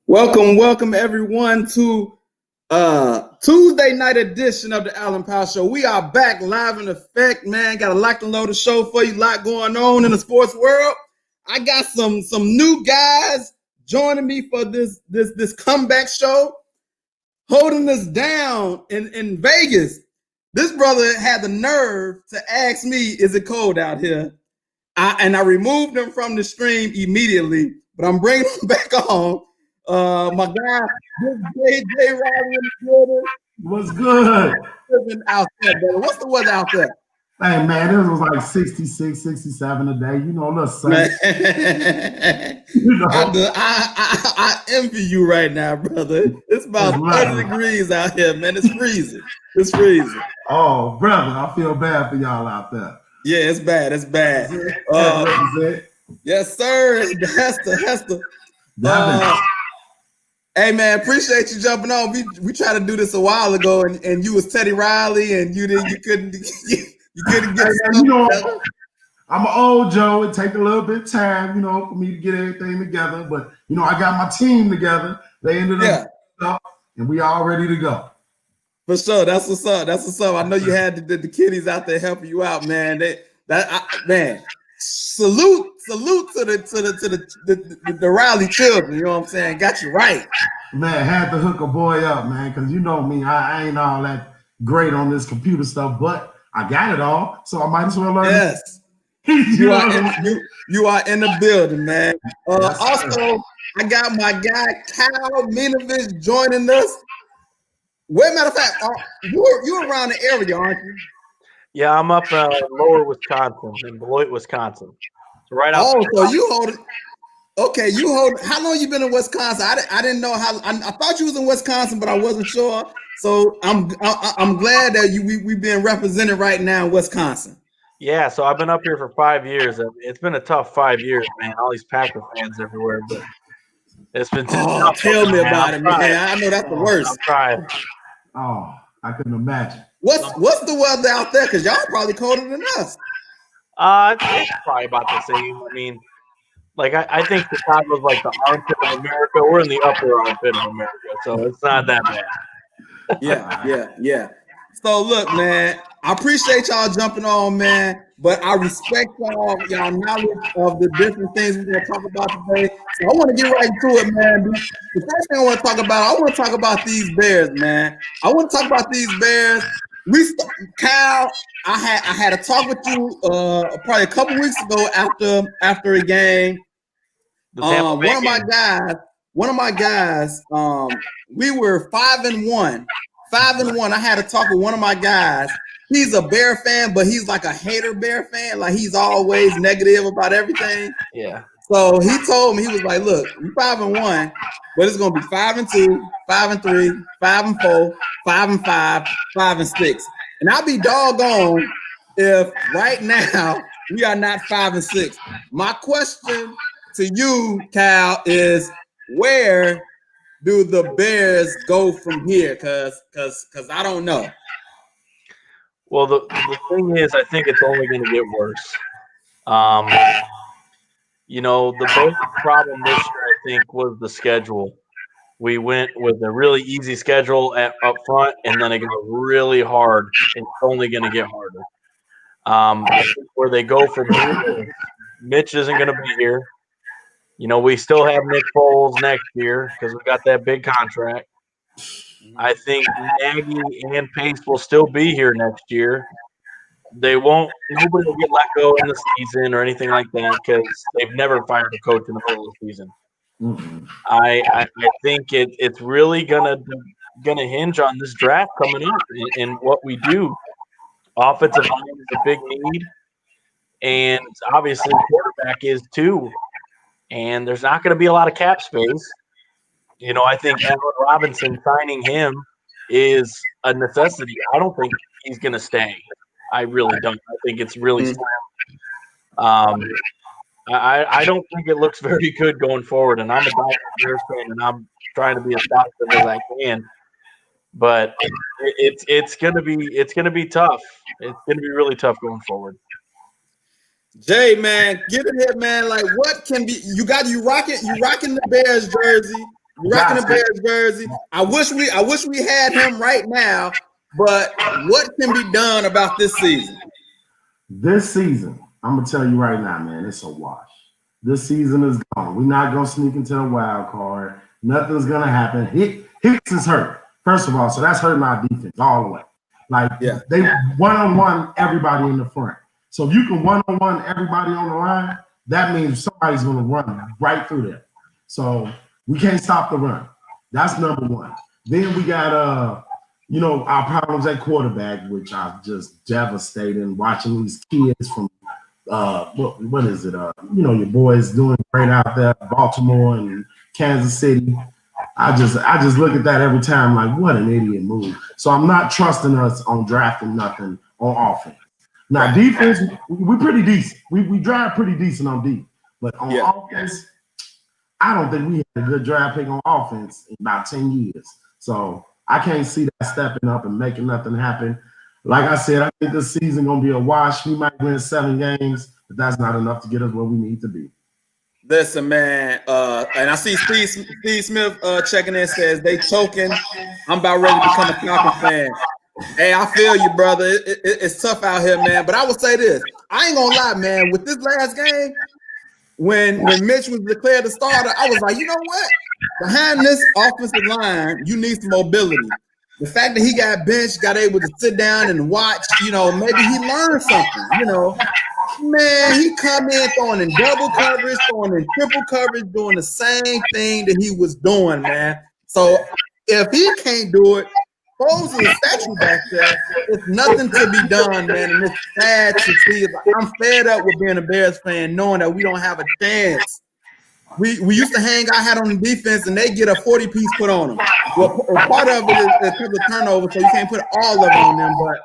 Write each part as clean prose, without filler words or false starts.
Welcome everyone to Tuesday night edition of the Allen Powell Show. We are back live in effect, man. Got a lot to load of show for you, a lot going on in the sports world. I got some new guys joining me for this comeback show, holding us down in Vegas. This brother had the nerve to ask me, "Is it cold out here?" I removed him from the stream immediately, but I'm bringing him back on. My guy, JJ Riley in the building. What's good? Out there, brother. What's the weather out there? Hey, man, it was like 66, 67 a day. You know, a little sun. You know? I envy you right now, brother. It's about 30 degrees out here, man. It's freezing. It's freezing. Oh, brother, I feel bad for y'all out there. Yeah, it's bad. It's bad. Yes, sir. Hester. Hey man, appreciate you jumping on. We tried to do this a while ago, and you was Teddy Riley, and you couldn't get. You know, I'm an old Joe. It take a little bit of time, you know, for me to get everything together. But you know, I got my team together. They ended up, and we all ready to go. For sure, that's what's up. I know you had the kiddies out there helping you out, man. Man. Salute to the Riley children. You know what I'm saying? Got you right. Man, had to hook a boy up, man, because you know me, I ain't all that great on this computer stuff, but I got it all, so I might as well learn. Yes. you are in the building, man. Also, I got my guy Kyle Minovich joining us. Well, matter of fact, you around the area, aren't you? Yeah, I'm up lower Wisconsin, in Beloit, Wisconsin. So right out. Oh, so you hold it. Okay, you hold. How long you been in Wisconsin? I didn't know how. I thought you was in Wisconsin, but I wasn't sure. So I'm glad that we've been represented right now in Wisconsin. Yeah, so I've been up here for 5 years. It's been a tough 5 years, man. All these Packer fans everywhere, but it's been tough. Tell me about it, man. I know that's the worst. I'm trying. Oh, I couldn't imagine. What's the weather out there? Because y'all probably colder than us. It's probably about the same. I mean, like I think Chicago's like the armpit of America. We're in the upper armpit of America, so it's not that bad. Yeah. So look, man, I appreciate y'all jumping on, man. But I respect y'all knowledge of the different things we're gonna talk about today. So I want to get right into it, man. The first thing I want to talk about these Bears, man. I want to talk about these Bears. Kyle, I had a talk with you probably a couple weeks ago after a game. One of my guys, we were 5-1. 5-1. I had a talk with one of my guys. He's a Bear fan, but he's like a hater Bear fan. Like he's always negative about everything. Yeah. So he told me, he was like, "Look, you're 5-1, but it's gonna be 5-2, 5-3, 5-4, 5-5, 5-6." And I'll be doggone if right now we are not 5-6. My question to you, Cal, is where do the Bears go from here? Cause I don't know. Well, the thing is, I think it's only going to get worse. You know, the biggest problem this year, I think, was the schedule. We went with a really easy schedule up front, and then it got really hard. It's only going to get harder. I think where they go from here, Mitch isn't going to be here. You know, we still have Nick Foles next year because we got that big contract. I think Nagy and Pace will still be here next year. Nobody will get let go in the season or anything like that because they've never fired a coach in the middle of the season. Mm-hmm. I think it's really gonna hinge on this draft coming up and what we do. Offensive line is a big need, and obviously quarterback is too. And there's not going to be a lot of cap space. I think Allen Robinson signing him is a necessity. I don't think he's going to stay. I really don't. I think it's really slim. I don't think it looks very good going forward, and I'm a Dallas Bears fan, and I'm trying to be as positive as I can. But it's gonna be tough. It's gonna be really tough going forward. Jay, man, get in here, man. Like, what can be? You rocking the Bears jersey. You rocking the Bears jersey. I wish we had him right now. But what can be done about this season? This season, I'm gonna tell you right now, man, it's a wash. This season is gone. We're not gonna sneak into the wild card. Nothing's gonna happen. Hicks is hurt. First of all, so that's hurting our defense all the way. Like they one-on-one everybody in the front. So if you can one-on-one everybody on the line, that means somebody's gonna run right through there. So we can't stop the run. That's number one. Then we got our problems at quarterback, which are just devastating. Watching these kids from what is it? Your boys doing great out there, Baltimore and Kansas City. I just look at that every time like, what an idiot move. So I'm not trusting us on drafting nothing on offense. Now defense, we're pretty decent. We drive pretty decent on D, but on offense, I don't think we had a good draft pick on offense in about 10 years. So I can't see that stepping up and making nothing happen. Like I said, I think this season gonna be a wash. We might win 7 games, but that's not enough to get us where we need to be. Listen, man, and I see Steve Smith checking in, says they choking. I'm about ready to become a Falcons fan. Hey, I feel you, brother. It's tough out here, man. But I will say this: I ain't gonna lie, man. With this last game, when Mitch was declared the starter, I was like, you know what? Behind this offensive line, you need some mobility. The fact that he got benched, got able to sit down and watch, maybe he learned something, Man, he come in throwing in double coverage, throwing in triple coverage, doing the same thing that he was doing, man. So if he can't do it, Foles is a statue back there. It's nothing to be done, man. And it's sad to see. I'm fed up with being a Bears fan, knowing that we don't have a chance. We used to hang our hat on the defense, and they get a 40-piece put on them. Well, part of it is a couple of turnovers, so you can't put all of it on them. But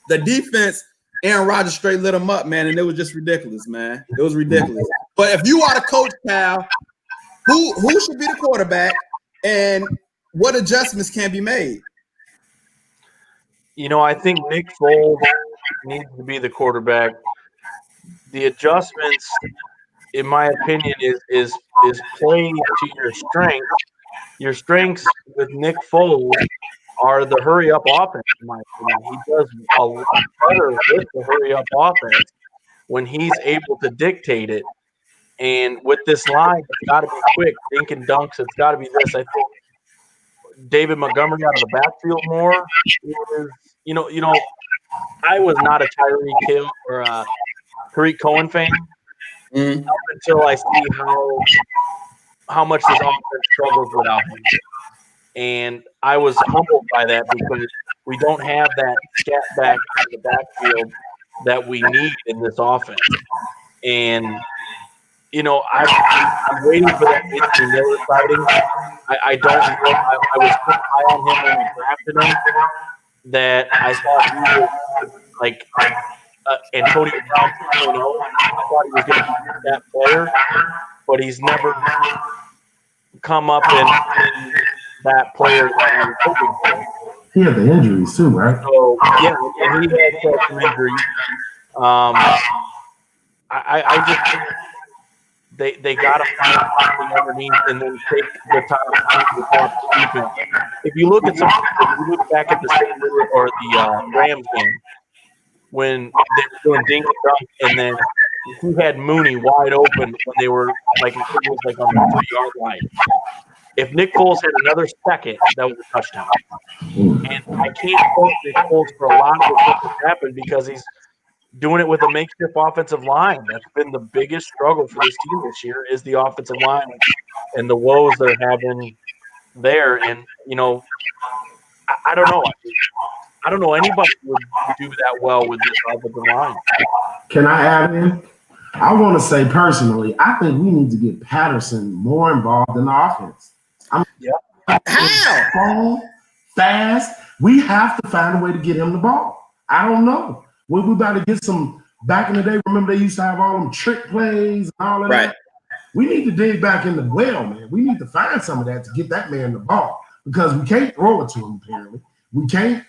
the defense, Aaron Rodgers straight lit them up, man, and it was just ridiculous, man. It was ridiculous. But if you are the coach, Cal, who should be the quarterback, and what adjustments can be made? I think Nick Foles needs to be the quarterback. The adjustments, in my opinion, is playing to your strengths. Your strengths with Nick Foles are the hurry-up offense, in my opinion. He does a lot better with the hurry-up offense when he's able to dictate it. And with this line, it's got to be quick. Dink and dunks, it's got to be this. I think David Montgomery out of the backfield more is, I was not a Tyreek Hill or a Tariq Cohen fan until I see how much this offense struggles without him. And I was humbled by that because we don't have that scat back in the backfield that we need in this offense. And, I'm waiting for that Mitchell Miller sighting. I don't know. I was so high on him when we drafted him that I thought he was like Antonio Brown 2.0. I thought he was going to be that player, but he's never come up in that player that I was hoping for. He had the injuries too, right? So yeah, he had some injuries. I just think they got to find something underneath and then take the time to talk to defense. If you look back at the St. Louis or the Rams game when they were doing dink and dunk, and then he had Mooney wide open when they were like it was like on the 3-yard line. If Nick Foles had another second, that was a touchdown. And I can't fault Nick Foles for a lot of what has happened because he's doing it with a makeshift offensive line. That's been the biggest struggle for this team this year is the offensive line and the woes they're having there. And, I don't know. I don't know anybody would do that well with this offensive line. Can I add in? I want to say personally, I think we need to get Patterson more involved in the offense. How? Fast. We have to find a way to get him the ball. I don't know. We about to get some back in the day. Remember, they used to have all them trick plays and all of that. We need to dig back in the well, man. We need to find some of that to get that man the ball because we can't throw it to him, apparently. We can't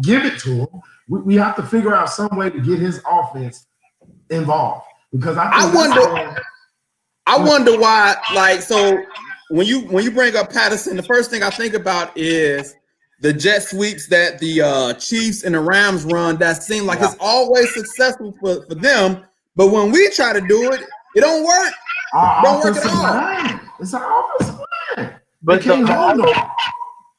give it to him. We have to figure out some way to get his offense involved because I wonder why. Like, so when you bring up Patterson, the first thing I think about is the jet sweeps that the Chiefs and the Rams run. That seem like it's always successful for them, but when we try to do it, it don't work. Don't work at all. It's an offensive line. But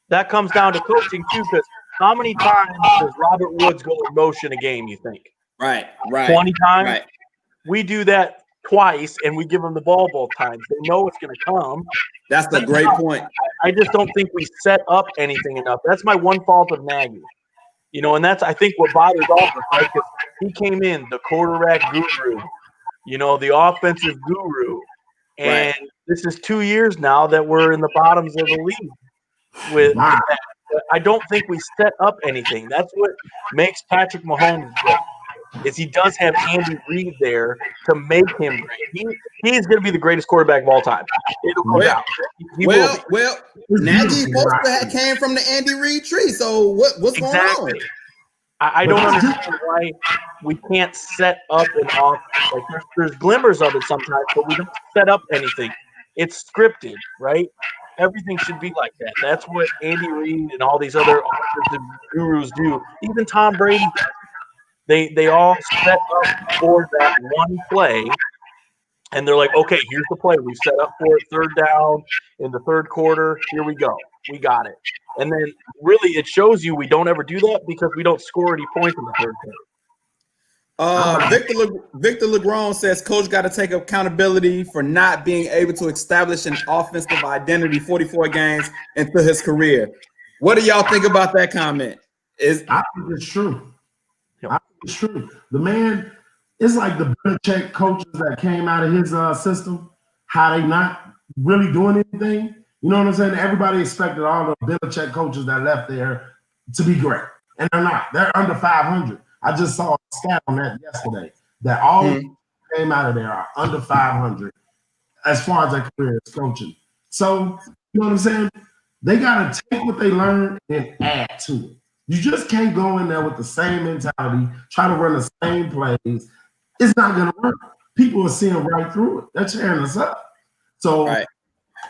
that comes down to coaching too, because how many times does Robert Woods go in motion a game, you think? Right. 20 times? Right. We do that twice, and we give them the ball both times. They know it's going to come. That's a great point. I just don't think we set up anything enough. That's my one fault of Nagy. And that's, I think, what bothers all of us, right? Because he came in, the quarterback guru, the offensive guru. And this is 2 years now that we're in the bottoms of the league with that. I don't think we set up anything. That's what makes Patrick Mahomes great, is he does have Andy Reid there to make him great. He's going to be the greatest quarterback of all time. It'll go down. Well, Nagy came from the Andy Reid tree. So what's going on? I don't understand why we can't set up an offense. Like there's glimmers of it sometimes, but we don't set up anything. It's scripted, right? Everything should be like that. That's what Andy Reid and all these other offensive gurus do. Even Tom Brady does. They all set up for that one play, and they're like, okay, here's the play. We set up for it, third down in the third quarter. Here we go. We got it. And then really it shows you we don't ever do that because we don't score any points in the third quarter. Victor Legron says coach got to take accountability for not being able to establish an offensive identity 44 games into his career. What do y'all think about that comment? I think it's true. It's true. The man, it's like the Belichick coaches that came out of his system, how they not really doing anything. You know what I'm saying? Everybody expected all the Belichick coaches that left there to be great, and they're not. They're under 500. I just saw a stat on that yesterday that all came out of there are under 500 as far as their career is coaching. So, you know what I'm saying? They got to take what they learned and add to it. You just can't go in there with the same mentality, try to run the same plays. It's not going to work. People are seeing right through it. They're tearing us up. So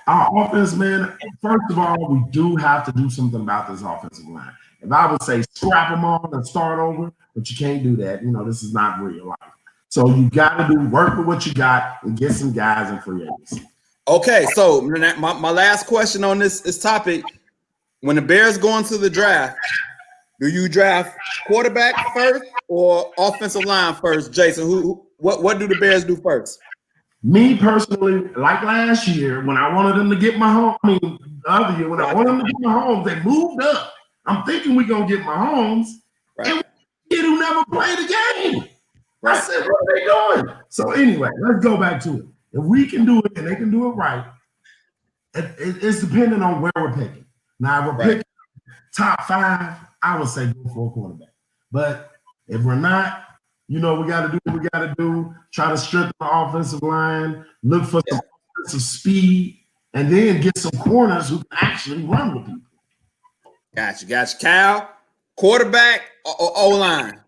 our offense, man, first of all, we do have to do something about this offensive line. If I would say scrap them all and start over, but you can't do that. This is not real life. So you got to work with what you got and get some guys in free agency. Okay, so my last question on this topic, when the Bears go into the draft, do you draft quarterback first or offensive line first, Jason? What do the Bears do first? Me personally, like last year, when I wanted them to get Mahomes, the other year, when I wanted them to get Mahomes, they moved up. I'm thinking we're going to get Mahomes, and we who never played the game. I said, what are they doing? So anyway, let's go back to it. If we can do it and they can do it right, it's depending on where we're picking. Now, if we're picking top 5, I would say go for a quarterback. But if we're not, we got to do what we got to do. Try to strengthen the offensive line, look for some offensive speed, and then get some corners who can actually run with people. Gotcha. Cal, quarterback or O-line?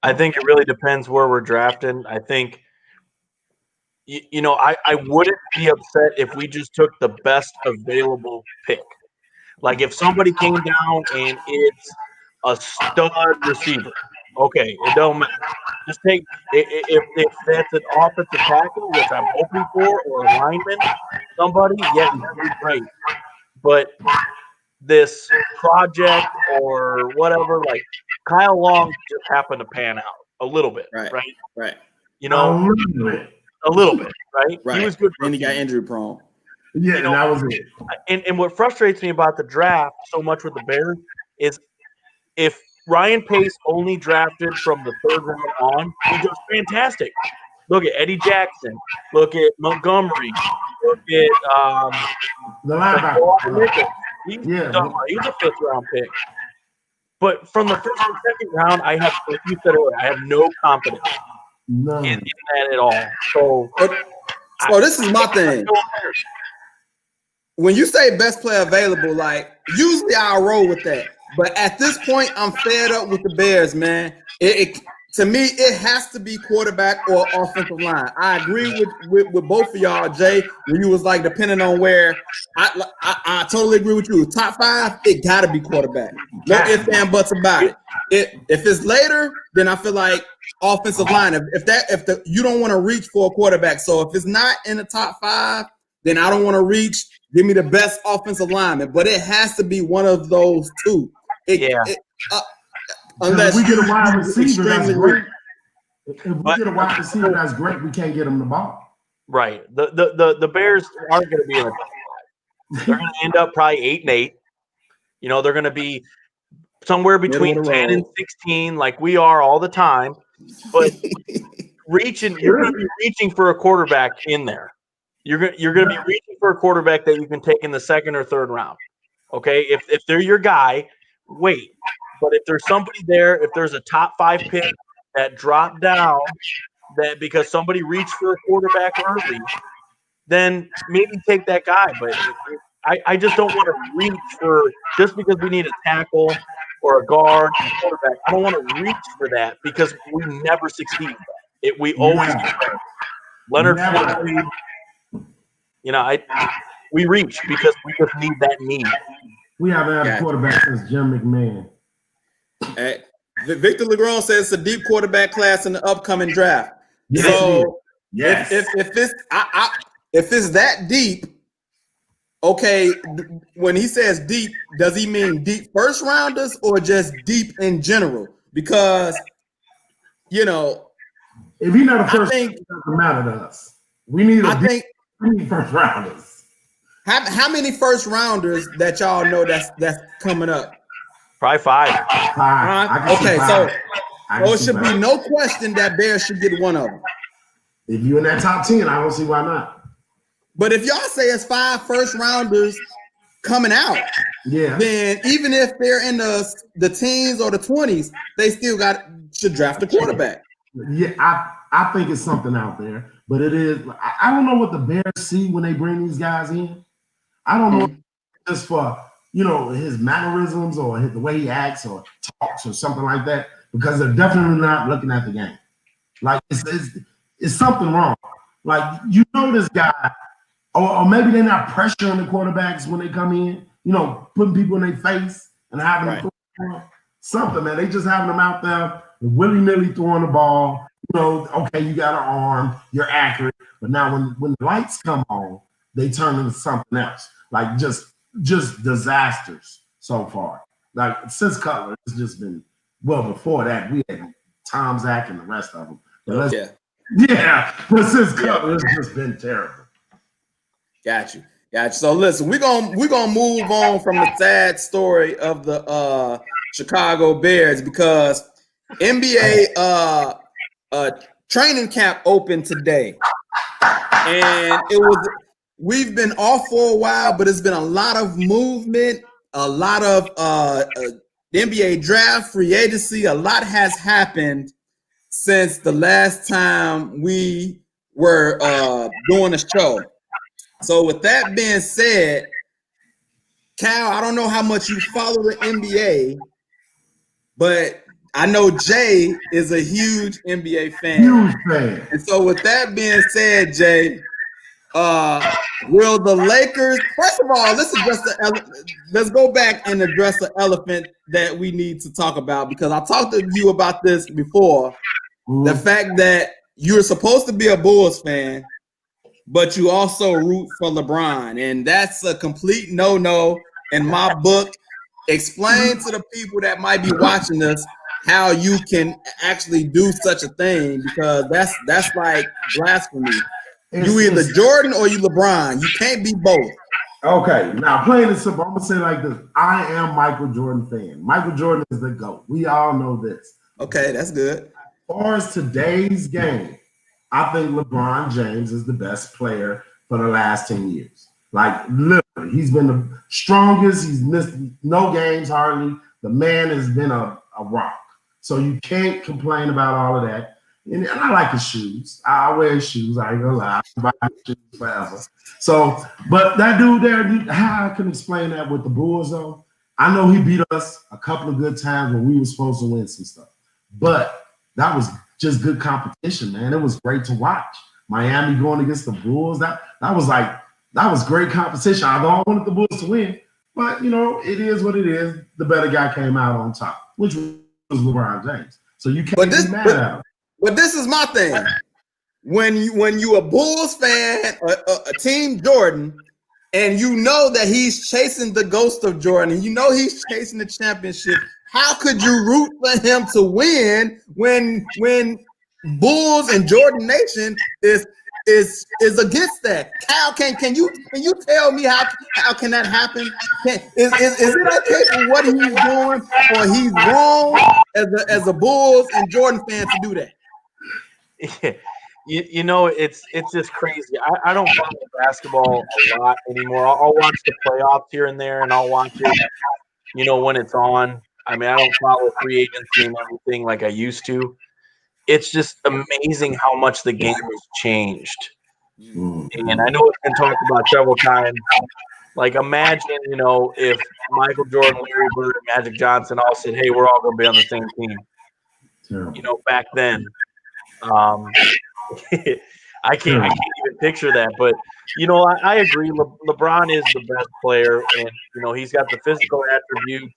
I think it really depends where we're drafting. I think, I wouldn't be upset if we just took the best available pick. Like if somebody came down and it's a stud receiver, okay, it don't matter. Just take if that's an offensive tackle, which I'm hoping for, or a lineman, somebody, he's great. But this project or whatever, like Kyle Long just happened to pan out a little bit, right? A little bit, right? He was good. Then he got injury prone. Yeah, that was it. And what frustrates me about the draft so much with the Bears is if Ryan Pace only drafted from the third round on, he does fantastic. Look at Eddie Jackson. Look at Montgomery. look at the linebacker. He's a fifth-round pick. But from the first and second round, I have, like you said earlier, I have no confidence in that at all. So this is my thing. When you say best player available, like usually I'll roll with that. But at this point, I'm fed up with the Bears, man. To me, it has to be quarterback or offensive line. I agree with both of y'all, Jay, when you was like, depending on where. I totally agree with you. Top 5, it got to be quarterback. No ifs and buts about it. If it's later, then I feel like offensive line. If you don't want to reach for a quarterback. So if it's not in the top 5, then I don't want to reach. Give me the best offensive lineman. But it has to be one of those two. Unless we get a wide receiver, that's great. If we get a wide receiver, that's great. We can't get him the ball. Right. The Bears aren't going to be in the top 5. They're going to end up probably 8-8. You know, they're going to be somewhere between 10 and 16, like we are all the time. But you're going to be reaching for a quarterback in there. You're going to be reaching for a quarterback that you can take in the second or third round. Okay, if they're your guy, wait. But if there's somebody there, if there's a top 5 pick that dropped down, that because somebody reached for a quarterback early, then maybe take that guy. But I just don't want to reach for just because we need a tackle or a guard, or a quarterback. I don't want to reach for that because we never succeed. We always Leonard Floyd. You know, we reach because we just need that need. We haven't had a quarterback since Jim McMahon. Hey, Victor Legron says it's a deep quarterback class in the upcoming draft. Yes. So if it's that deep, okay, when he says deep, does he mean deep first rounders or just deep in general? Because, you know, if he's not a first, it doesn't matter to us. We need first rounders. How many first rounders that y'all know that's coming up? Probably 5. Okay, so it should be no question that Bears should get one of them. If you're in that top 10, I don't see why not. But if y'all say it's 5 first rounders coming out, then even if they're in the teens or the 20s, they still should draft a quarterback. Yeah, I think it's something out there, but it is. I don't know what the Bears see when they bring these guys in. I don't know just for his mannerisms or the way he acts or talks or something like that, because they're definitely not looking at the game. Like it's something wrong. Like this guy, or maybe they're not pressuring the quarterbacks when they come in. Putting people in their face and having them something, man. They just having them out there willy-nilly throwing the ball. Okay, you got an arm, you're accurate, but now when the lights come on, they turn into something else. Like just disasters so far. Like since Cutler, it's just been before that we had Tom, Zach, and the rest of them. But but since Cutler, it's just been terrible. Got you. So listen, we're gonna move on from the sad story of the Chicago Bears because NBA training camp opened today, and we've been off for a while, but it's been a lot of movement, a lot of the NBA draft, free agency. A lot has happened since the last time we were doing a show. So with that being said, Cal, I don't know how much you follow the NBA, but I know Jay is a huge NBA fan. Huge fan. And so with that being said, Jay, will the Lakers, first of all, let's go back and address the elephant that we need to talk about, because I talked to you about this before. The fact that you're supposed to be a Bulls fan, but you also root for LeBron, and that's a complete no-no in my book. Explain to the people that might be watching this how you can actually do such a thing, because that's like blasphemy. You either Jordan or you LeBron. You can't be both. Okay, now playing it simple, I'm gonna say like this: I am Michael Jordan fan. Michael Jordan is the GOAT. We all know this. Okay, that's good. As far as today's game, I think LeBron James is the best player for the last 10 years. Like literally, he's been the strongest. He's missed no games hardly. The man has been a rock. So you can't complain about all of that. And I like his shoes. I wear his shoes. I ain't gonna lie. I buy his shoes forever. So, but that dude there, how I can explain that with the Bulls though? I know he beat us a couple of good times when we were supposed to win some stuff. But that was just good competition, man. It was great to watch. Miami going against the Bulls. That was great competition. Although I wanted the Bulls to win, but it is what it is. The better guy came out on top, which was LeBron James. So you can't be mad at him. But this is my thing. When you a Bulls fan, a team Jordan, and you know that he's chasing the ghost of Jordan, and you know he's chasing the championship, how could you root for him to win when Bulls and Jordan Nation is against that? Cal, can you tell me how can that happen? Is it okay for what he's doing, or he's wrong as a Bulls and Jordan fan to do that? It's just crazy. I don't follow basketball a lot anymore. I'll watch the playoffs here and there, and I'll watch it, when it's on. I mean, I don't follow free agency and everything like I used to. It's just amazing how much the game has changed. And I know it's been talked about several times. Like, imagine, if Michael Jordan, Larry Bird, and Magic Johnson all said, hey, we're all going to be on the same team. Terrible. Back then. I can't even picture that. But, I agree. LeBron is the best player. And, he's got the physical attributes.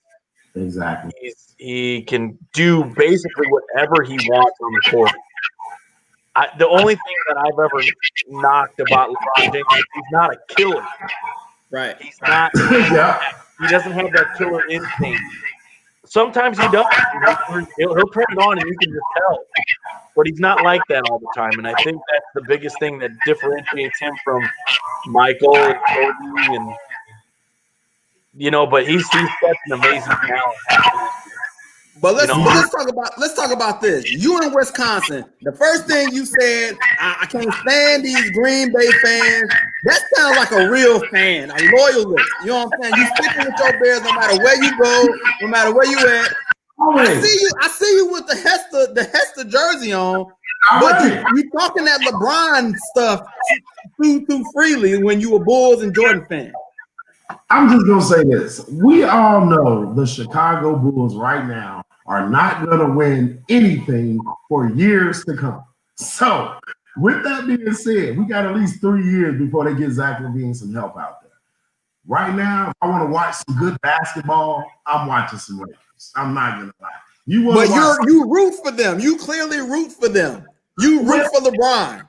Exactly. He can do basically whatever he wants on the court. The only thing that I've ever knocked about LeBron James is he's not a killer. Right. He's not. He doesn't have that killer instinct. Sometimes he does. He'll turn it on and you can just tell. But he's not like that all the time. And I think that's the biggest thing that differentiates him from Michael and Kobe and but he's such an amazing talent. But let's talk about this. You in Wisconsin, the first thing you said, I can't stand these Green Bay fans. That sounds like a real fan, a loyalist. You know what I'm saying? You sticking with your Bears no matter where you go, no matter where you at. I see you with the Hester jersey on, but you talking that LeBron stuff too freely when you a Bulls and Jordan fan. I'm just gonna say this. We all know the Chicago Bulls right now are not gonna win anything for years to come. So, with that being said, we got at least 3 years before they get Zach LaVine some help out there. Right now, if I want to watch some good basketball, I'm watching some Lakers. I'm not gonna lie. You root for them. You clearly root for them. You root for LeBron.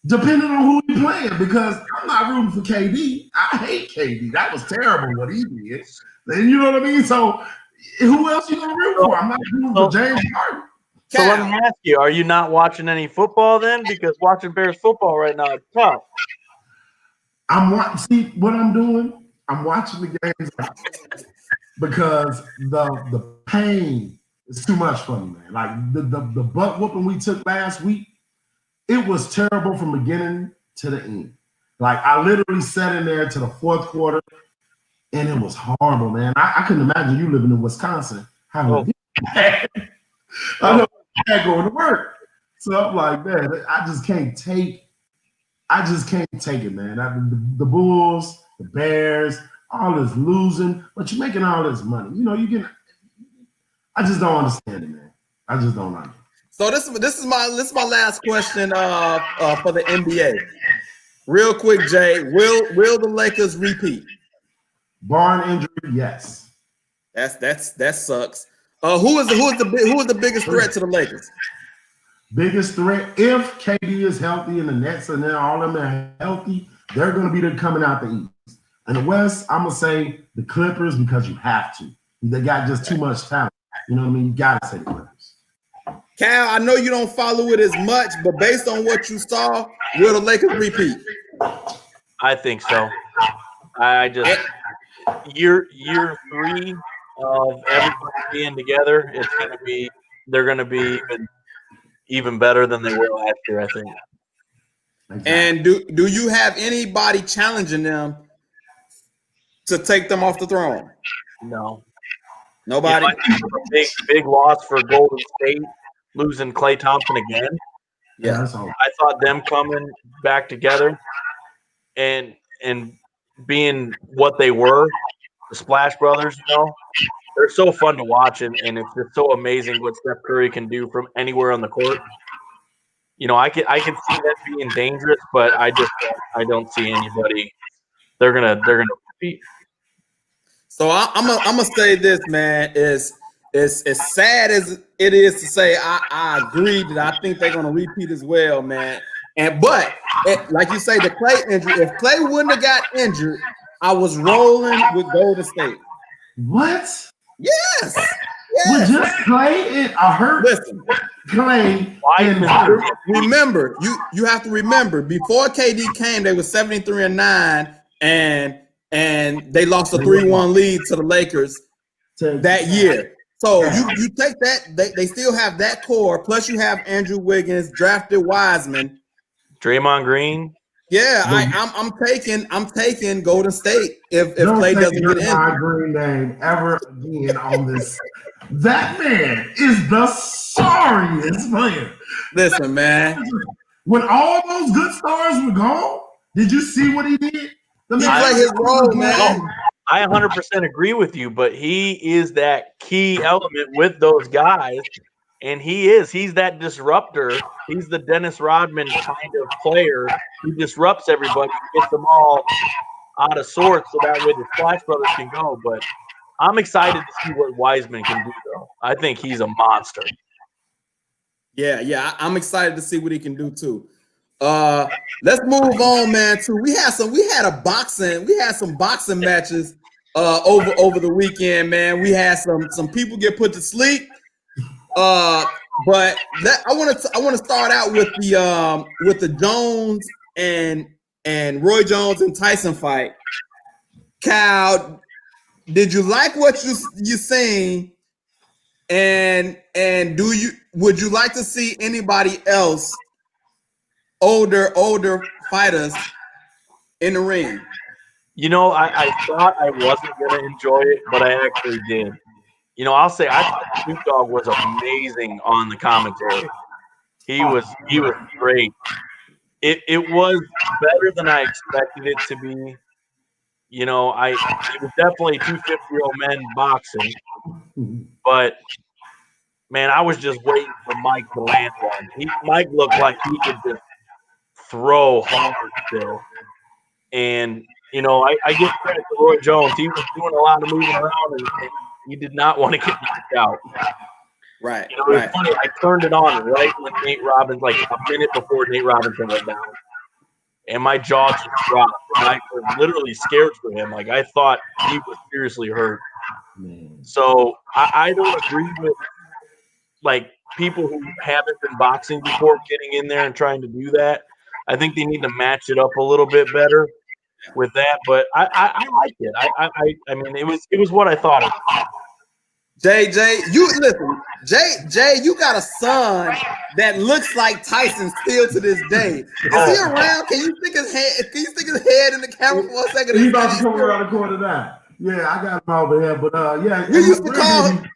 Depending on who he's playing, because I'm not rooting for KD. I hate KD. That was terrible what he did. And you know what I mean? So who else you gonna root for? I'm not rooting for James Harden. So let me ask you, are you not watching any football then? Because watching Bears football right now is tough. See what I'm doing? I'm watching the games because the pain is too much for me, man. Like the butt whooping we took last week. It was terrible from beginning to the end. Like, I literally sat in there to the fourth quarter, and it was horrible, man. I couldn't imagine you living in Wisconsin. I know going to work. So I'm like, man, I just can't take it, man. The Bulls, the Bears, all this losing, but you're making all this money. I just don't understand it, man. I just don't understand. So this is my last question for the NBA. Real quick, Jay, will the Lakers repeat? Barring injury, yes. That sucks. Who is the biggest threat to the Lakers? Biggest threat, if KD is healthy and the Nets and then all of them are healthy, they're going to be coming out the East. And the West, I'm gonna say the Clippers because you have to. They got just too much talent. You know what I mean? You got to say the Clippers. Cal, I know you don't follow it as much, but based on what you saw, will the Lakers repeat? I think so. I just year 3 of everybody being together, they're gonna be even better than they were last year, I think. Exactly. And do you have anybody challenging them to take them off the throne? No. Nobody. I think it was a big loss for Golden State, losing Klay Thompson again. Yeah. I thought them coming back together and being what they were, the Splash Brothers, they're so fun to watch, and it's just so amazing what Steph Curry can do from anywhere on the court. I can see that being dangerous, but I don't see anybody. They're gonna compete. So I'm gonna say this, man. Is as sad as it is to say, I agree that I think they're gonna repeat as well, man. But like you say, the Klay injury. If Klay wouldn't have got injured, I was rolling with Golden State. What? Yes. With just Klay and I heard. Listen, Klay. Remember, you have to remember before KD came, they were 73-9, and they lost a 3-1 lead to the Lakers that year. So you take that, they still have that core, plus you have Andrew Wiggins, drafted Wiseman, Draymond Green. Yeah, I'm taking Golden State if Klay doesn't get injured. Green name ever again on this. That man is the sorriest player. Listen, man. When all those good stars were gone, did you see what he did? He played his role, man. I 100% agree with you, but he is that key element with those guys, and he's that disruptor. He's the Dennis Rodman kind of player who disrupts everybody, gets them all out of sorts, so that way the Splash Brothers can go. But I'm excited to see what Wiseman can do, though. I think he's a monster. Yeah, I'm excited to see what he can do too. Let's move on, man. We had some boxing matches over the weekend, man. We had some people get put to sleep. But I want to start out with the Jones and Roy Jones and Tyson fight. Cal, did you like what you seen? And would you like to see anybody else older fighters in the ring? I thought I wasn't going to enjoy it, but I actually did. I'll say I thought Snoop Dogg was amazing on the commentary. He was great. It was better than I expected it to be. It was definitely two 50-year-old men boxing, but man, I was just waiting for Mike to land one. Mike looked like he could just throw hard still, and I give credit to Roy Jones. He was doing a lot of moving around, and he did not want to get knocked out. Right. It was funny. I turned it on right when Nate Robinson, like a minute before Nate Robinson went down, and my jaw just dropped. And I was literally scared for him. Like I thought he was seriously hurt. So I don't agree with like people who haven't been boxing before getting in there and trying to do that. I think they need to match it up a little bit better with that. But I like it. I mean, it was what I thought of. JJ, you got a son that looks like Tyson still to this day. Is he around? Can you stick his head in the camera for a second? He's about to come around the corner now. Yeah, I got him over here, but yeah. We used to call him.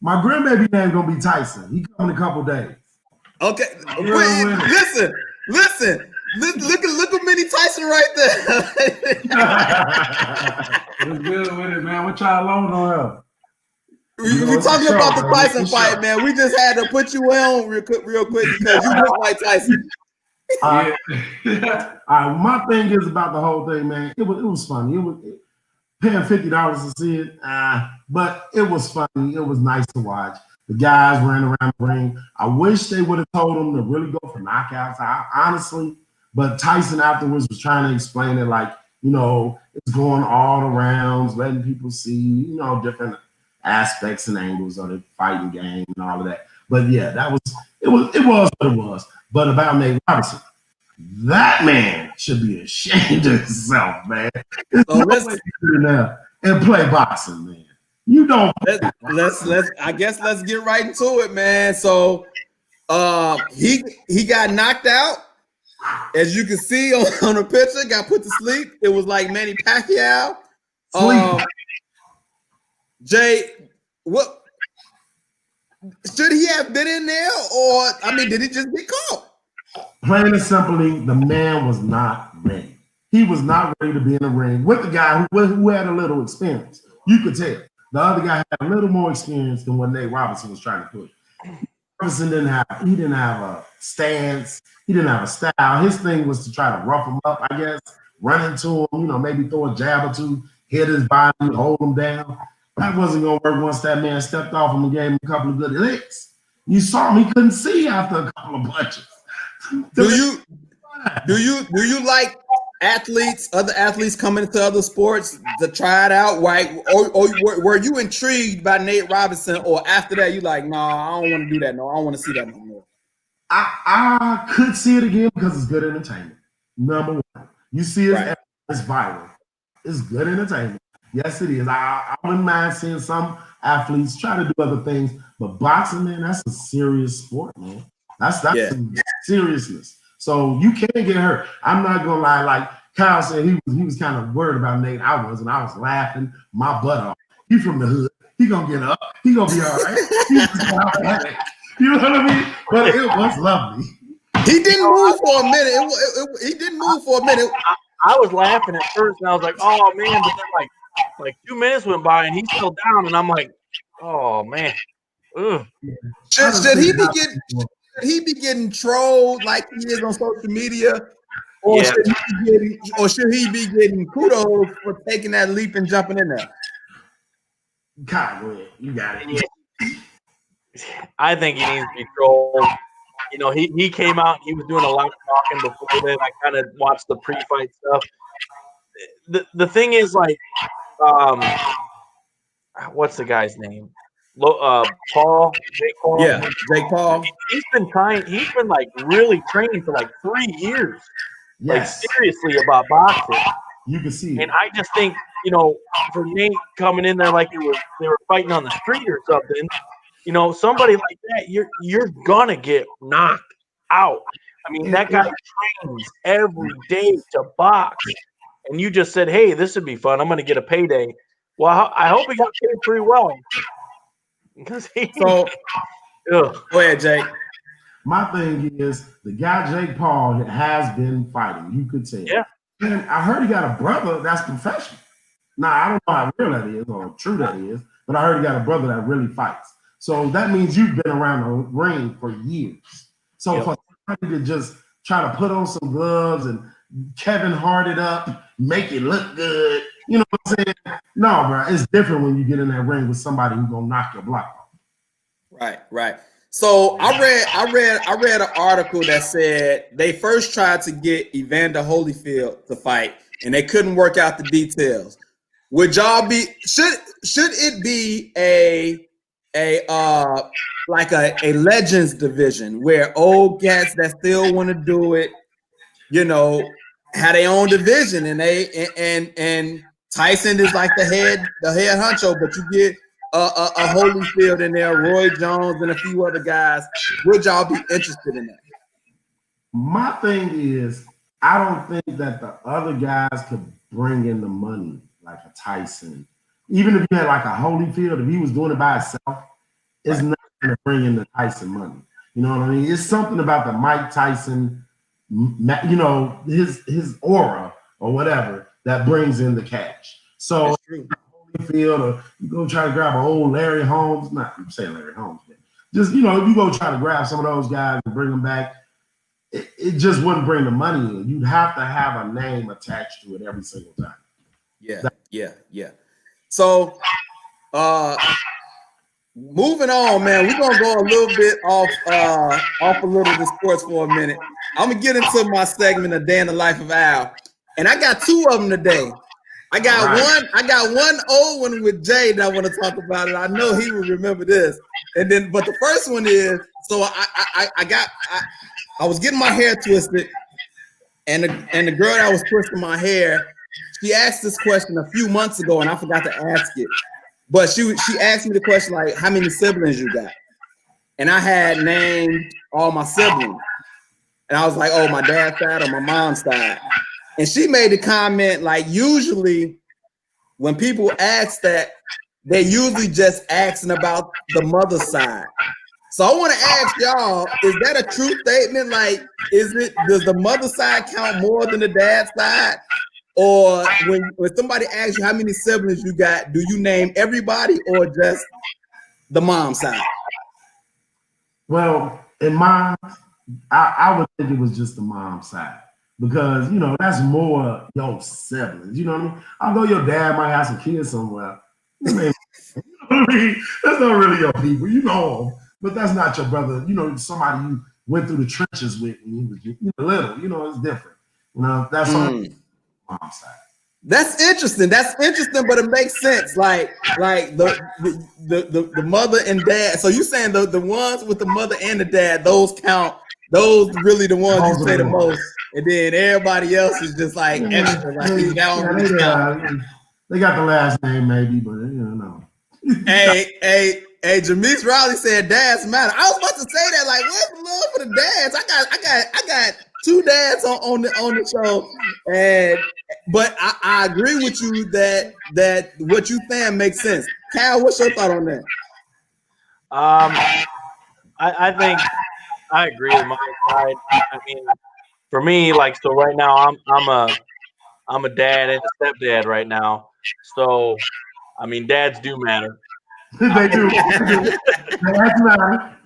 My grandbaby name gonna be Tyson. He coming in a couple days. Okay, listen. Look at Mini Tyson right there. What's good with it, man? What y'all alone on? We talking about the Tyson fight, man. We just had to put you on real quick because you look like Tyson. All right, my thing is about the whole thing, man. It was funny. It was paying $50 to see it, but it was funny. It was nice to watch. The guys ran around the ring. I wish they would have told them to really go for knockouts, honestly. But Tyson afterwards was trying to explain it like, it's going all around, letting people see, different aspects and angles of the fighting game and all of that. But yeah, it was what it was. But about Nate Robinson, that man should be ashamed of himself, man. And play boxing, man. You don't. Let's get right into it, man. So he got knocked out. As you can see on the picture, got put to sleep. It was like Manny Pacquiao. Jay, what should he have been in there, or I mean, did he just get caught? Plain and simply, the man was not ready. He was not ready to be in the ring with the guy who had a little experience. You could tell. The other guy had a little more experience than what Nate Robinson was trying to put. Robinson didn't have a stance. He didn't have a style. His thing was to try to rough him up, I guess, run into him, maybe throw a jab or two, hit his body, hold him down. That wasn't going to work once that man stepped off him and gave him a couple of good licks. You saw him, he couldn't see after a couple of punches. Do you like other athletes coming into other sports to try it out? Right? Or were you intrigued by Nate Robinson, or after that you like, no, I don't want to do that. No, I don't want to see that no more. I could see it again because it's good entertainment. Number one, you see it's viral. It's good entertainment. Yes, it is. I wouldn't mind seeing some athletes try to do other things, but boxing, man, that's a serious sport, man. That's some seriousness. So you can't get hurt. I'm not gonna lie. Like Kyle said, he was kind of worried about Nate. I was laughing my butt off. He from the hood. He gonna get up. He gonna be all right. You know what I mean? But it was lovely. He didn't move for a minute. He didn't move for a minute. I was laughing at first, and I was like, "Oh man!" But then like 2 minutes went by, and he's still down, and I'm like, "Oh man." Ugh. Should he be getting trolled like he is on social media, or should he be getting kudos for taking that leap and jumping in there? God, go ahead. You got it. I think he needs to be trolled. He came out. He was doing a lot of talking before then. I kind of watched the pre-fight stuff. The thing is, like, what's the guy's name? Paul. Jake Paul. Yeah, Jake Paul. He's been trying. He's been like really training for like 3 years. Yes. Like seriously about boxing. You can see. And I just think for Nate coming in there like they were fighting on the street or something. Somebody like that, you're gonna get knocked out. I mean, that guy trains every day to box, and you just said, "Hey, this would be fun. I'm gonna get a payday." Well, I hope he got paid pretty well. Go ahead, Jake. My thing is the guy Jake Paul has been fighting. You could say, yeah. And I heard he got a brother that's professional. Now I don't know how real that is or true that is, but I heard he got a brother that really fights. So that means you've been around the ring for years. So for somebody to just try to put on some gloves and Kevin Hart it up, make it look good, you know what I'm saying? No, bro, it's different when you get in that ring with somebody who's gonna knock your block off. Right. So I read an article that said they first tried to get Evander Holyfield to fight, and they couldn't work out the details. Would y'all be should it be a legends division where old cats that still want to do it, have their own division, and Tyson is like the head honcho, but you get a Holyfield in there, Roy Jones, and a few other guys. Would y'all be interested in that? My thing is, I don't think that the other guys could bring in the money like a Tyson. Even if you had like a Holyfield, if he was doing it by himself, it's not going to bring in the Tyson money. You know what I mean? It's something about the Mike Tyson, his aura or whatever that brings in the cash. So Holyfield, or you go try to grab an old Larry Holmes, not saying Larry Holmes, but just, if you go try to grab some of those guys and bring them back, it just wouldn't bring the money in. You'd have to have a name attached to it every single time. Yeah. So, moving on, man, we're gonna go a little bit off a little of the sports for a minute. I'm gonna get into my segment of Day in the Life of Al, and I got two of them today. I got one old one with Jay that I want to talk about it. I know he will remember this. But the first one is, so I was getting my hair twisted, and the girl that was twisting my hair, she asked this question a few months ago, and I forgot to ask it. But she asked me the question like, how many siblings you got? And I had named all my siblings. And I was like, oh, my dad's side or my mom's side. And she made the comment, like, usually when people ask that, they're usually just asking about the mother's side. So I want to ask y'all, is that a true statement? Like, does the mother's side count more than the dad's side? Or when somebody asks you how many siblings you got, do you name everybody or just the mom's side? Well, in mine, I would think it was just the mom's side because, you know, that's more your siblings. You know what I mean? Although your dad might have some kids somewhere, you know what I mean? That's not really your people. You know them, but that's not your brother. You know, somebody you went through the trenches with when you was little. You know, it's different. You know, that's on the mom's side. That's interesting. That's interesting, but it makes sense. Like the mother and dad. So you saying the ones with the mother and the dad, those count. Those really the ones you say the most, and then everybody else is just like extra. Like they got the last name maybe, but you know. Hey, Jameis Riley said dads matter. I was about to say that. Like, where's the love for the dads? I got two dads on the show, but I agree with you that what you saying makes sense. Cal, what's your thought on that? I think I agree with my side. I mean, for me, like, so right now I'm a dad and a stepdad right now. So, I mean, dads do matter. They do. Dads matter.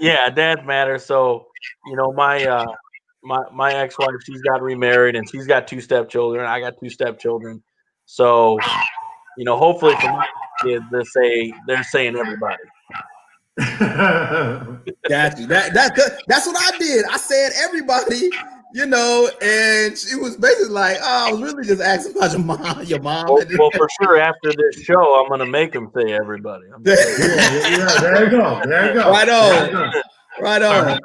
Yeah, dads matter. So, you know, my ex-wife, she's got remarried and she's got two stepchildren. I got two stepchildren. So, you know, hopefully for my kids, they're saying everybody. Got you. That's what I did. I said everybody, you know, and she was basically like, "Oh, I was really just asking about your mom." Well, for sure, after this show, I'm gonna make them say everybody. Yeah, there you go. Right on.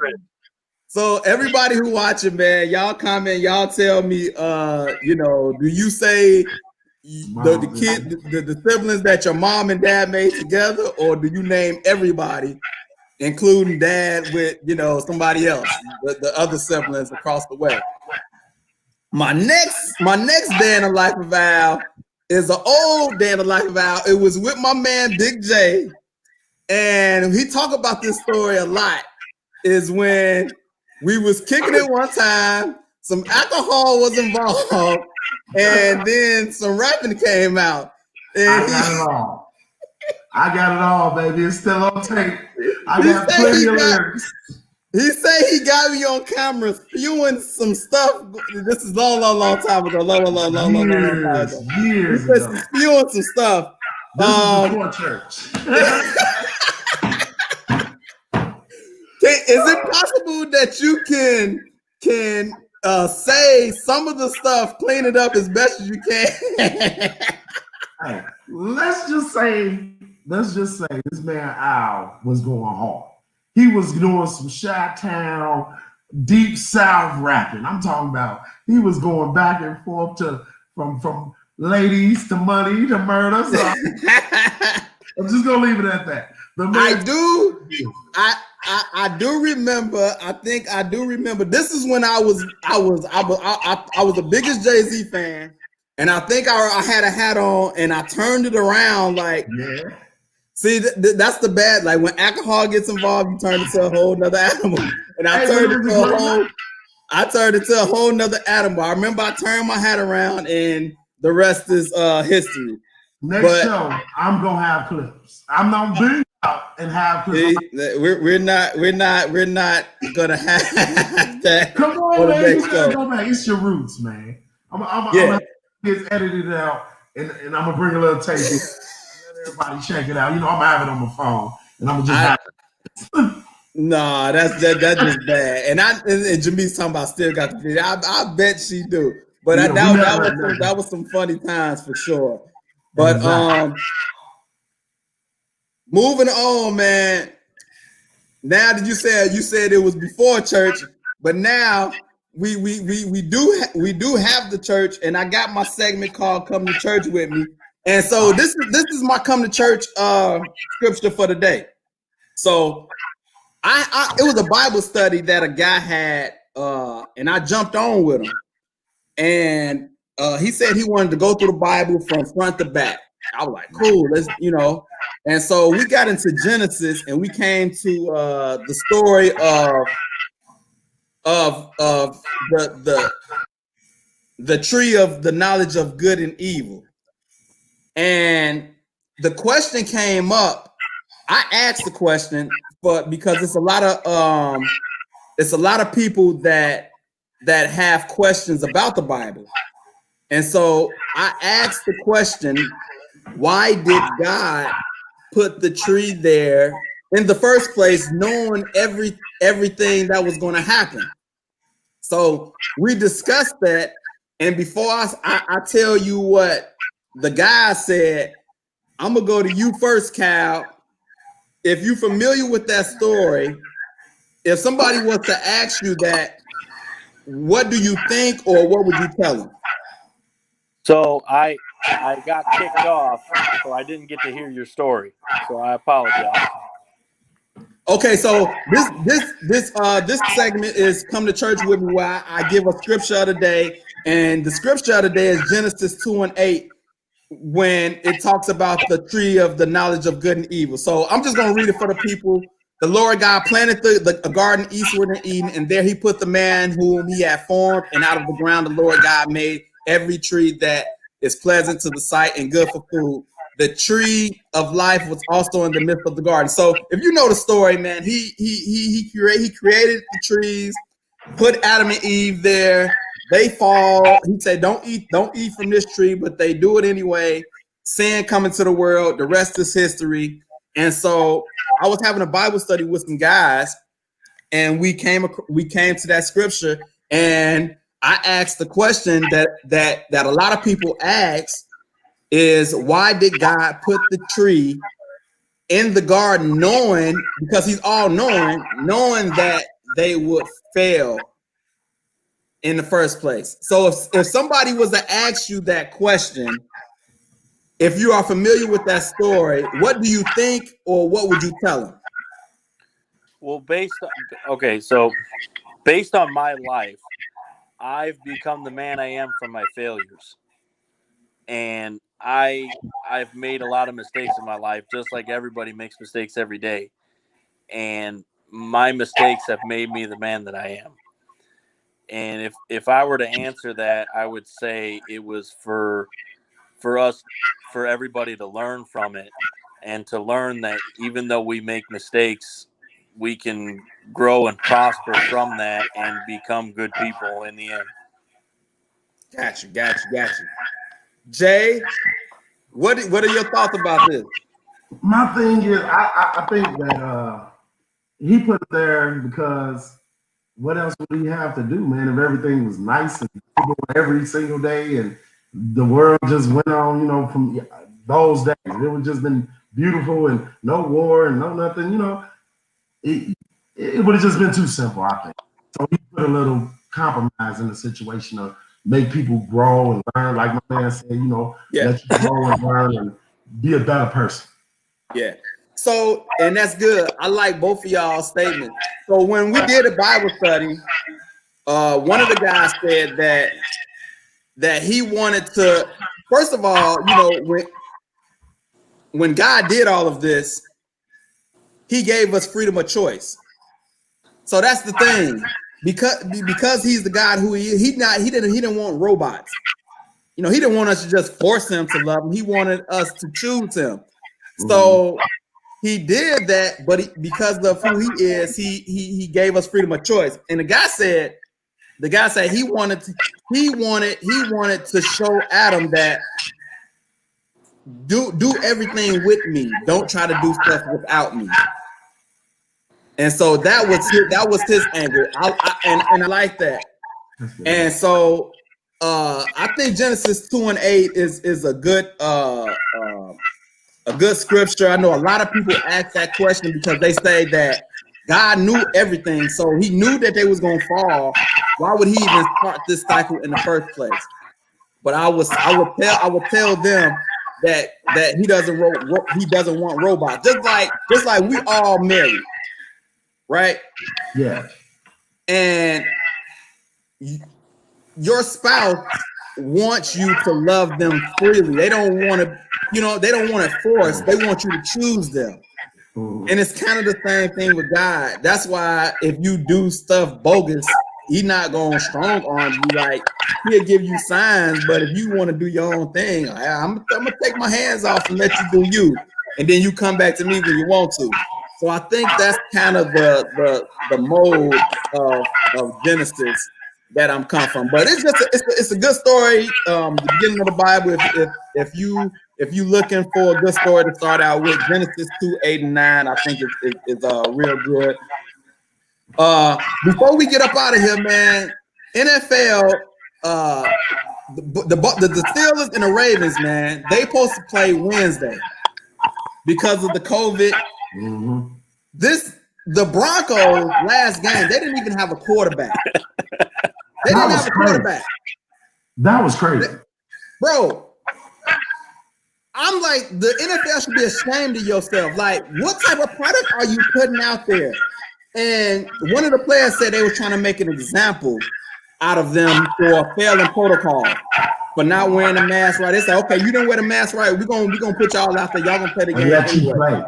So everybody who watching, man, y'all comment, y'all tell me, you know, do you say the siblings that your mom and dad made together, or do you name everybody, including dad with, you know, somebody else, the other siblings across the way? My next day in the life of Al is an old day in the life of Al. It was with my man Big J, and he talk about this story a lot. Is when we was kicking it one time, some alcohol was involved, and then some rapping came out. And I got it all, baby. It's still on tape. I got plenty of lyrics. He said he got me on camera spewing some stuff. This is long time ago. Long time ago. Years ago. Spewing some stuff. This is before church. Is it possible that you can say some of the stuff, clean it up as best as you can? Hey, let's just say this man Al was going hard. He was doing some Chi-Town, Deep South rapping. I'm talking about he was going back and forth from ladies to money to murder. So I'm just gonna leave it at that. I do remember. I think I do remember. This is when I was the biggest Jay-Z fan, and I think I had a hat on, and I turned it around like. Yeah. See, that's the bad. Like when alcohol gets involved, you turn into a whole nother animal. And I turned it to a whole nother animal. I remember I turned my hat around, and the rest is history. Next show, I'm gonna have clips. I'm not big out and have clips. We're not gonna have that. Come on, man. Go back. It's your roots, man. I'm gonna get edited out, and I'm gonna bring a little tape. Everybody check it out. You know, I'm gonna have it on my phone, and I'm gonna just have it. Nah, that's just bad. And Jameis talking about still got the video. I bet she do. But that was some funny times for sure. But moving on, man. Now that you said it was before church, but now we do have the church, and I got my segment called "Come to Church with Me." And so this is my come to church scripture for the day. So it was a Bible study that a guy had and I jumped on with him. And he said he wanted to go through the Bible from front to back. I was like, cool, let's, And so we got into Genesis, and we came to the story of the tree of the knowledge of good and evil. And the question came up. I asked the question, but because it's a lot of people that have questions about the Bible. And so I asked the question, why did God put the tree there in the first place, knowing everything that was going to happen? So we discussed that. And before I tell you what the guy said, I'm going to go to you first, Cal. If you're familiar with that story, if somebody was to ask you that, what do you think, or what would you tell them? So I got kicked off, so I didn't get to hear your story. So I apologize. Okay, so this segment is Come to Church With Me, where I give a scripture of the day, and the scripture of the day is Genesis 2:8, when it talks about the tree of the knowledge of good and evil. So I'm just going to read it for the people. The Lord God planted the garden eastward in Eden, and there he put the man whom he had formed, and out of the ground the Lord God made every tree that is pleasant to the sight and good for food. The tree of life was also in the midst of the garden. So if you know the story, man, he created the trees, put Adam and Eve there. They fall. He said, don't eat from this tree, but they do it anyway. Sin come into the world. The rest is history. And so I was having a Bible study with some guys, and we came to that scripture, and I asked the question that a lot of people ask is, why did God put the tree in the garden, because he's all knowing that they would fail in the first place? So if somebody was to ask you that question, if you are familiar with that story, what do you think, or what would you tell them? Well, based on my life, I've become the man I am from my failures. And I've made a lot of mistakes in my life, just like everybody makes mistakes every day. And my mistakes have made me the man that I am. And if I were to answer that, I would say it was for everybody to learn from it, and to learn that even though we make mistakes, we can grow and prosper from that and become good people in the end. Got you. Jay, what are your thoughts about this? My thing is, I think that he put it there because what else would he have to do, man? If everything was nice and every single day, and the world just went on, from those days, it would just been beautiful and no war and no nothing, it would have just been too simple, I think. So he put a little compromise in the situation of make people grow and learn, like my man said, let you grow and learn and be a better person. Yeah. So, and that's good. I like both of y'all's statements. So when we did a Bible study, one of the guys said that he wanted to, first of all, when God did all of this, he gave us freedom of choice. So that's the thing. Because he's the God who he is, he didn't want robots. He didn't want us to just force him to love him. He wanted us to choose him. So he did that, but because of who he is, he gave us freedom of choice. And the guy said he wanted to show Adam that do everything with me. Don't try to do stuff without me. And so that was his angle. I like that. And so I think Genesis 2:8 is a good scripture. I know a lot of people ask that question because they say that God knew everything, so he knew that they was gonna fall. Why would he even start this cycle in the first place? But I would tell them that he doesn't want robots. Just like we all married, right? Yeah. And your spouse wants you to love them freely. They don't want to, they don't want it forced. They want you to choose them. And it's kind of the same thing with God. That's why if you do stuff bogus, He's not going strong on you. Like, He'll give you signs, but if you want to do your own thing, I'm gonna take my hands off and let you do you, and then you come back to me when you want to. So I think that's kind of the mode of Genesis that I'm come from. But it's just it's a good story. The beginning of the Bible. If you looking for a good story to start out with, Genesis 2, 8, and 9, I think is real good. Before we get up out of here, man, NFL, the Steelers and the Ravens, man, they supposed to play Wednesday because of the COVID. Mm-hmm. The Broncos last game, they didn't even have a quarterback. They didn't have a quarterback. That was crazy, bro. I'm like, the NFL should be ashamed of yourself. Like, what type of product are you putting out there? And one of the players said they were trying to make an example out of them for failing protocol, for not wearing a mask right. They said, okay, you didn't wear the mask right. We're gonna put y'all out there. Y'all gonna play the game anyway.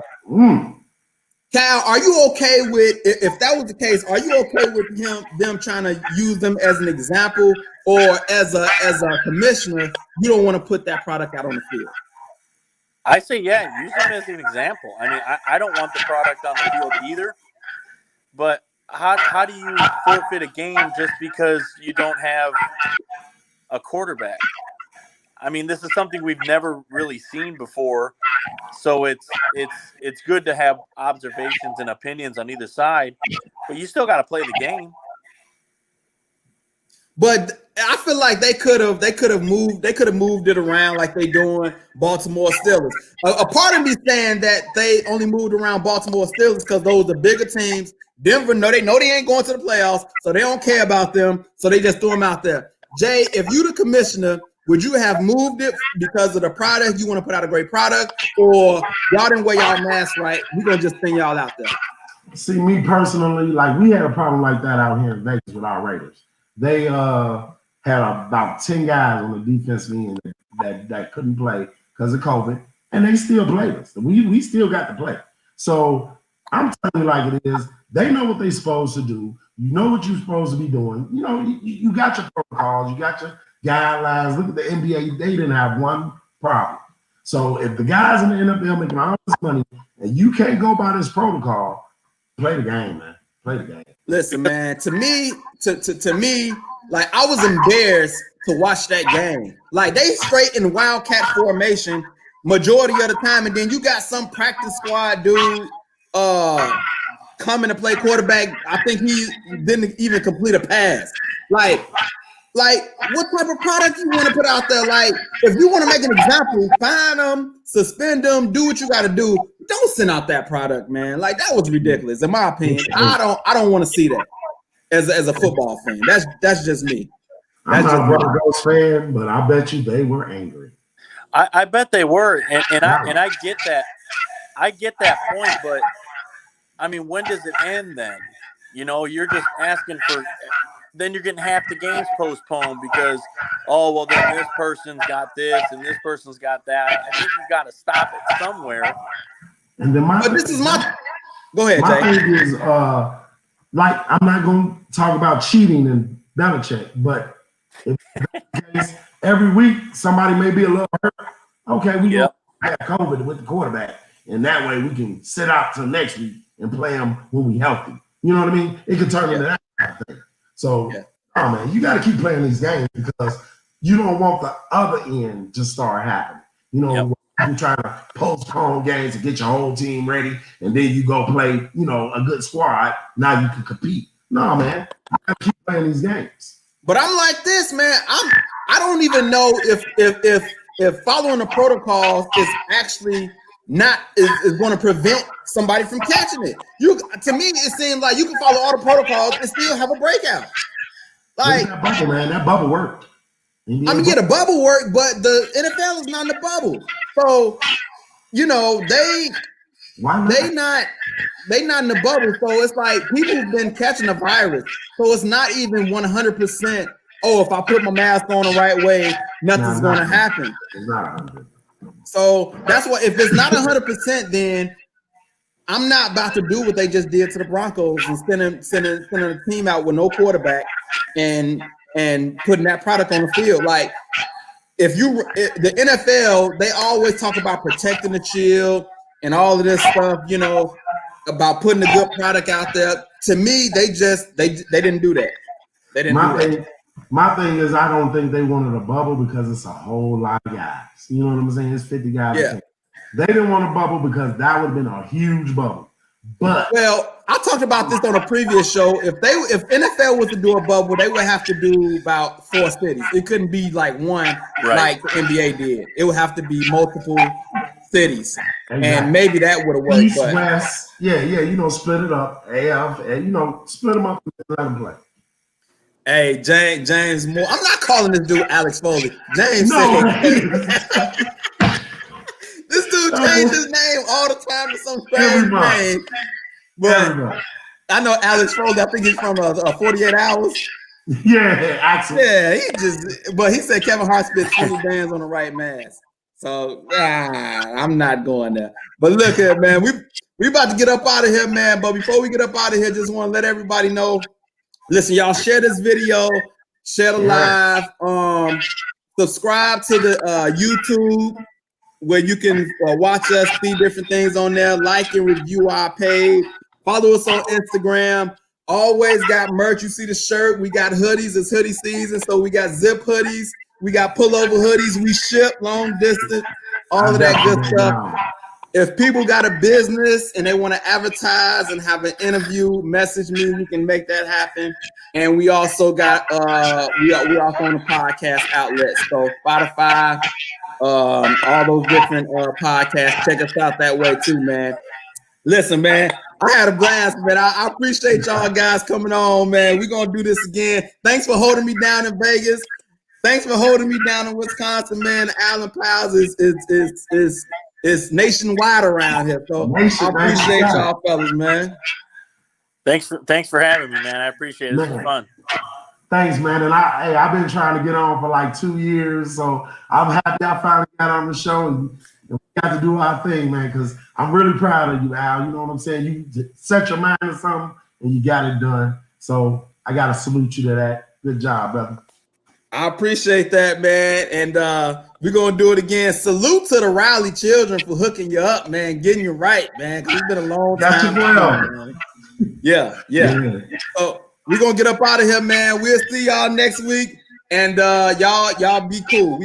Cal, are you okay with, if that was the case, are you okay with them trying to use them as an example, or as a commissioner, you don't want to put that product out on the field? I say, yeah, use them as an example. I mean, I don't want the product on the field either, but how do you forfeit a game just because you don't have a quarterback? I mean, this is something we've never really seen before, so it's good to have observations and opinions on either side, but you still got to play the game. But I feel like they could have moved it around like they doing Baltimore Steelers. A part of me saying that they only moved around Baltimore Steelers because those are bigger teams. Denver, they ain't going to the playoffs, so they don't care about them, so they just threw them out there. Jay, if you the commissioner, would you have moved it because of the product? You want to put out a great product, or y'all didn't wear y'all masks right? We're gonna just send y'all out there. See, me personally, like, we had a problem like that out here in Vegas with our Raiders. They had about 10 guys on the defensive end that couldn't play because of COVID, and they still played us. We still got to play. So I'm telling you like it is. They know what they're supposed to do. You know what you're supposed to be doing. You know, you got your protocols, you got your guidelines. Look at the NBA. They didn't have one problem. So if the guys in the NFL making all this money and you can't go by this protocol, play the game, man. Play the game. Listen, man, to me, like, I was embarrassed to watch that game. Like, they straight in wildcat formation majority of the time, and then you got some practice squad dude coming to play quarterback. I think he didn't even complete a pass. Like what type of product you want to put out there? Like, if you want to make an example, fine them, suspend them, do what you got to do. Don't send out that product, man. Like, that was ridiculous, in my opinion. I don't want to see that as a football fan. That's just me. I'm not a Broncos fan, but I bet you they were angry. I bet they were, and I get that. I get that point, but I mean, when does it end then? You know, you're just asking for. Then you're getting half the games postponed because, then this person's got this and this person's got that. I think you've got to stop it somewhere. And then Go ahead, my Jay. thing is, like, I'm not going to talk about cheating and Belichick, but if every week somebody may be a little hurt, okay, we have COVID with the quarterback, and that way we can sit out till next week and play them when we healthy. You know what I mean? It could turn into that kind of thing. So, man, you got to keep playing these games because you don't want the other end to start happening. You know, you're trying to postpone games to get your whole team ready, and then you go play, you know, a good squad. Now you can compete. No, man, you got to keep playing these games. But I'm like this, man. I don't even know if following the protocols is actually is going to prevent somebody from catching it. To me, it seems like you can follow all the protocols and still have a breakout. Like, that bubble, man, that bubble worked. The bubble worked, but the NFL is not in the bubble. So, you know, Why not? They not in the bubble, so it's like people's been catching the virus. So it's not even 100%. Oh, if I put my mask on the right way, nothing's going to happen. It's not 100%. So that's why if it's not 100%, then I'm not about to do what they just did to the Broncos and sending a team out with no quarterback and putting that product on the field. Like the NFL, they always talk about protecting the shield and all of this stuff, you know, about putting a good product out there. To me, they didn't do that. They didn't do that. My thing is, I don't think they wanted a bubble because it's a whole lot of guys. You know what I'm saying? It's 50 guys. Yeah. They didn't want a bubble because that would have been a huge bubble. But I talked about this on a previous show. If NFL was to do a bubble, they would have to do about 4 cities. It couldn't be like one like the NBA did. It would have to be multiple cities. Exactly. And maybe that would have worked. East, West, split it up. AF, split them up and let them play. Hey, James Moore. I'm not calling this dude Alex Foley. James this dude changed his name all the time to some strange name. But I know Alex Foley. I think he's from 48 Hours. Yeah, actually. Yeah, he said Kevin Hart spit 20 bands on the right mask. So I'm not going there. But look here, man. We about to get up out of here, man. But before we get up out of here, just want to let everybody know. Listen, y'all share this video, share the live, subscribe to the YouTube where you can watch us, see different things on there, like and review our page, follow us on Instagram. Always got merch. You see the shirt, we got hoodies. It's hoodie season, so we got zip hoodies, we got pullover hoodies, we ship long distance, all of that good stuff. If people got a business and they want to advertise and have an interview, message me. We can make that happen. And we also got we're also on the podcast outlets, so Spotify, all those different podcasts. Check us out that way too, man. Listen, man, I had a blast, man. I appreciate y'all guys coming on, man. We're gonna do this again. Thanks for holding me down in Vegas. Thanks for holding me down in Wisconsin, man. Allen Powers is nationwide around here, so I appreciate y'all fellas, man. Thanks for having me, man. I appreciate it. This was fun. Thanks, man. And I've been trying to get on for like 2 years, so I'm happy I finally got on the show and we got to do our thing, man. Because I'm really proud of you, Al. You know what I'm saying? You set your mind to something and you got it done. So I got to salute you to that. Good job, brother. I appreciate that, man. And we're going to do it again. Salute to the Riley children for hooking you up, man, getting you right, man, because it's been a long time. Yeah. So we're going to get up out of here, man. We'll see y'all next week. And y'all be cool.